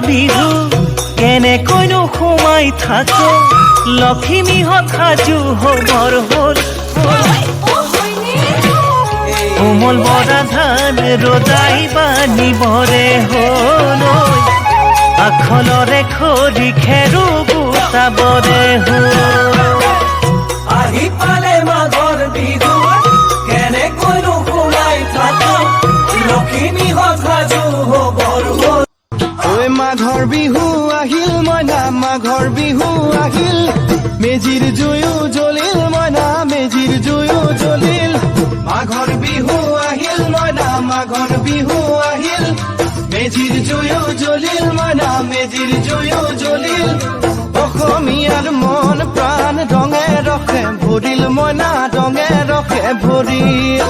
বিহু কেনেকৈনো সোমাই থাকো লখিমীহঁত সাজু হবৰ হ'ল কোমল বৰা ধান ৰজাই বানিবৰে হ'ল আখলৰে খৰি খেৰো গোটাবৰে হ'ল আহি পালে মাঘৰ বিহু কেনেকৈনো সোমাই থাকো লখিমীহঁত সাজু হবৰ হ'ল ঐ মাঘৰ বিহু আহিল মইনা মাঘৰ বিহু আহিল মেজিৰ জুয়ো জ্বলিল মইনা মেজিৰ জুয়ো জ্বলিল মাঘৰ বিহু আহিল মইনা মাঘৰ বিহু আহিল মেজিৰ জুয়ো জ্বলিল মইনা মেজিৰ জুয়ো জ্বলিল অসমীয়াৰ মন প্ৰাণ ৰঙে ৰখে ভৰিল মইনা ৰঙে ৰখে ভৰিল